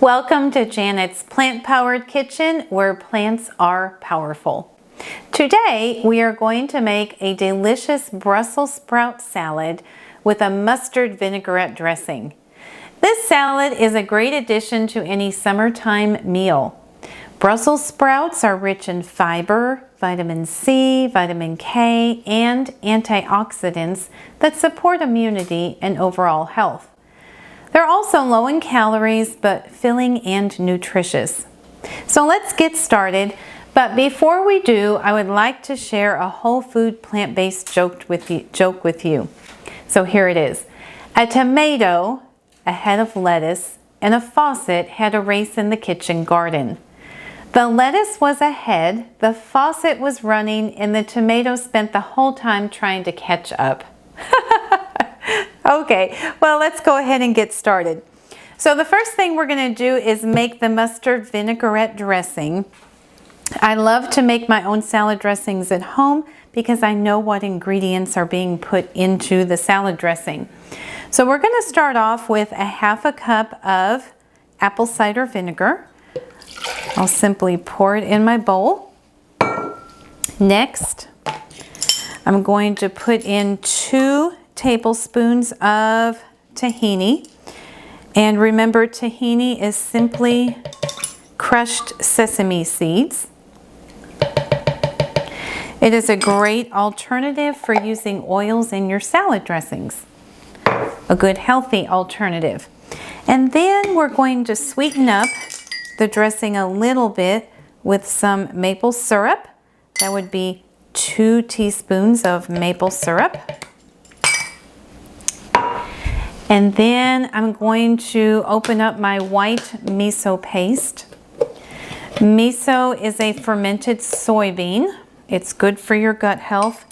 Welcome to Janet's plant-powered kitchen, where plants are powerful. Today we are going to make a delicious Brussels sprout salad with a mustard vinaigrette dressing. This salad is a great addition to any summertime meal. Brussels sprouts are rich in fiber, vitamin C, vitamin K, and antioxidants that support immunity and overall health. They're also low in calories, but filling and nutritious. So let's get started. But before we do, I would like to share a whole food plant-based joke with you. So here it is. A tomato, a head of lettuce, and a faucet had a race in the kitchen garden. The lettuce was ahead, the faucet was running, and the tomato spent the whole time trying to catch up. Okay, well, let's go ahead and get started. So the first thing we're going to do is make the mustard vinaigrette dressing. I love to make my own salad dressings at home because I know what ingredients are being put into the salad dressing. So we're going to start off with a half a cup of apple cider vinegar. I'll simply pour it in my bowl. Next, I'm going to put in 2 tablespoons of tahini. And remember, tahini is simply crushed sesame seeds. It is a great alternative for using oils in your salad dressings. A good healthy alternative. And then we're going to sweeten up the dressing a little bit with some maple syrup. That would be 2 teaspoons of maple syrup. And then I'm going to open up my white miso paste. Miso is a fermented soybean. It's good for your gut health.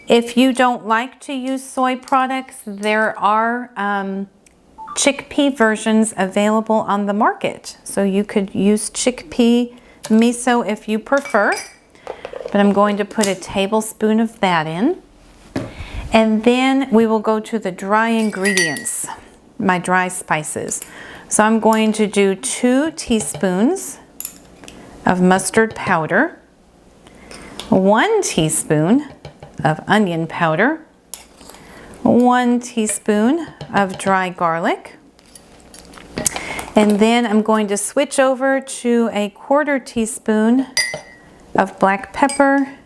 If you don't like to use soy products, there are chickpea versions available on the market. So you could use chickpea miso if you prefer. But I'm going to put a tablespoon of that in. And then we will go to the dry ingredients, my dry spices. So I'm going to do 2 teaspoons of mustard powder, 1 teaspoon of onion powder, 1 teaspoon of dry garlic. And then I'm going to switch over to a 1/4 teaspoon of black pepper,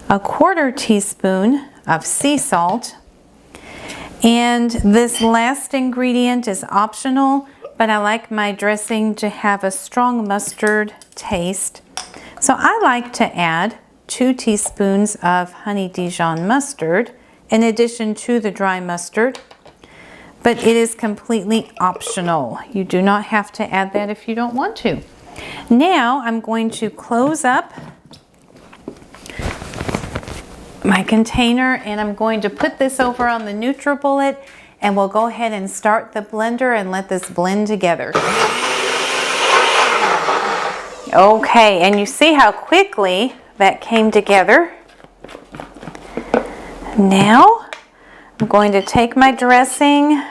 a 1/4 teaspoon of sea salt, and this last ingredient is optional, but I like my dressing to have a strong mustard taste, so I like to add 2 teaspoons of honey Dijon mustard in addition to the dry mustard, but it is completely optional. You do not have to add that if you don't want to. Now I'm going to close up my container, and I'm going to put this over on the NutriBullet, and we'll go ahead and start the blender and let this blend together. Okay, and you see how quickly that came together. Now I'm going to take my dressing,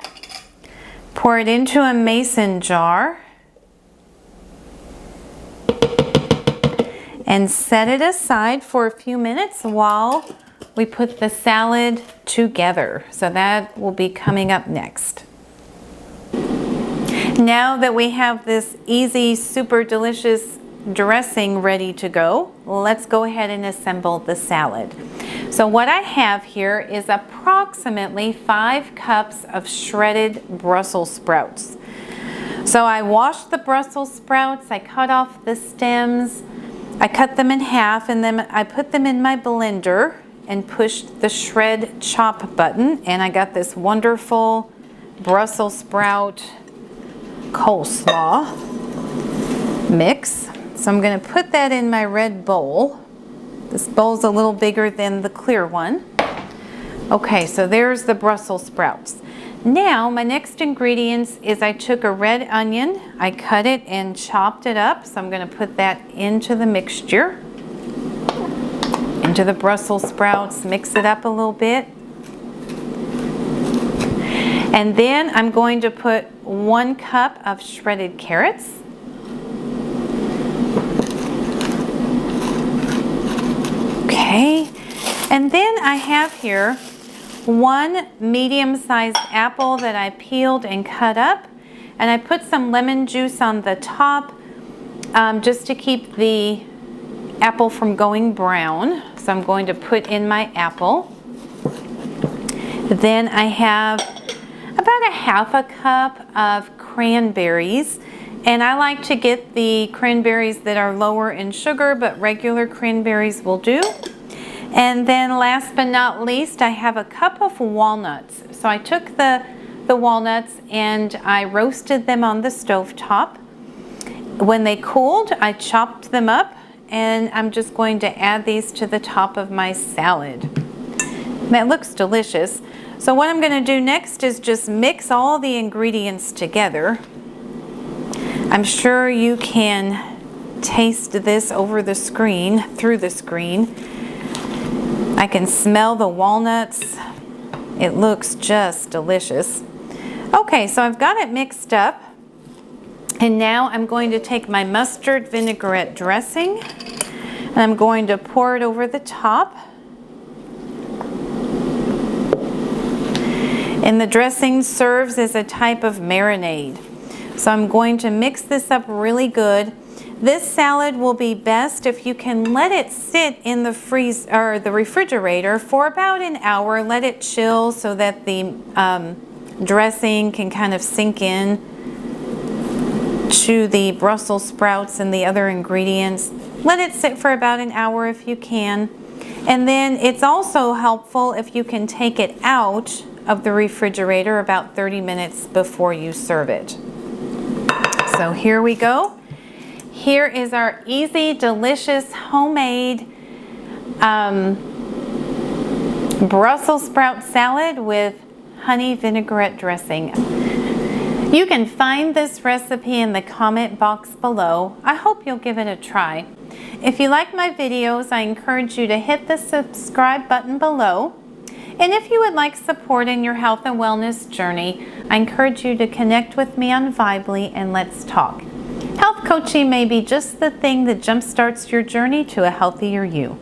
pour it into a mason jar, and set it aside for a few minutes while we put the salad together. So that will be coming up next. Now that we have this easy, super delicious dressing ready to go, let's go ahead and assemble the salad. So what I have here is approximately 5 cups of shredded Brussels sprouts. So I washed the Brussels sprouts, I cut off the stems, I cut them in half, and then I put them in my blender and pushed the shred chop button, and I got this wonderful Brussels sprout coleslaw mix. So I'm going to put that in my red bowl. This bowl's a little bigger than the clear one. Okay, so there's the Brussels sprouts. Now my next ingredients is I took a red onion, I cut it and chopped it up, so I'm going to put that into the mixture, into the Brussels sprouts, mix it up a little bit. And then I'm going to put 1 cup of shredded carrots. Okay, and then I have here 1 medium-sized apple that I peeled and cut up, and I put some lemon juice on the top just to keep the apple from going brown. So I'm going to put in my apple. Then I have about 1/2 cup of cranberries, and I like to get the cranberries that are lower in sugar, but regular cranberries will do. And then last but not least, I have a cup of walnuts. So I took the walnuts and I roasted them on the stove top. When they cooled, I chopped them up, and I'm just going to add these to the top of my salad. That looks delicious. So what I'm going to do next is just mix all the ingredients together. I'm sure you can taste this over the screen, through the screen. I can smell the walnuts. It looks just delicious. Okay, so I've got it mixed up. And now I'm going to take my mustard vinaigrette dressing, and I'm going to pour it over the top. And the dressing serves as a type of marinade. So I'm going to mix this up really good. This salad will be best if you can let it sit in the the refrigerator for about an hour. Let it chill so that the dressing can kind of sink in to the Brussels sprouts and the other ingredients. Let it sit for about an hour if you can. And then it's also helpful if you can take it out of the refrigerator about 30 minutes before you serve it. So here we go. Here is our easy, delicious, homemade Brussels sprout salad with honey vinaigrette dressing. You can find this recipe in the comment box below. I hope you'll give it a try. If you like my videos, I encourage you to hit the subscribe button below. And if you would like support in your health and wellness journey, I encourage you to connect with me on Vibely and let's talk. Health coaching may be just the thing that jumpstarts your journey to a healthier you.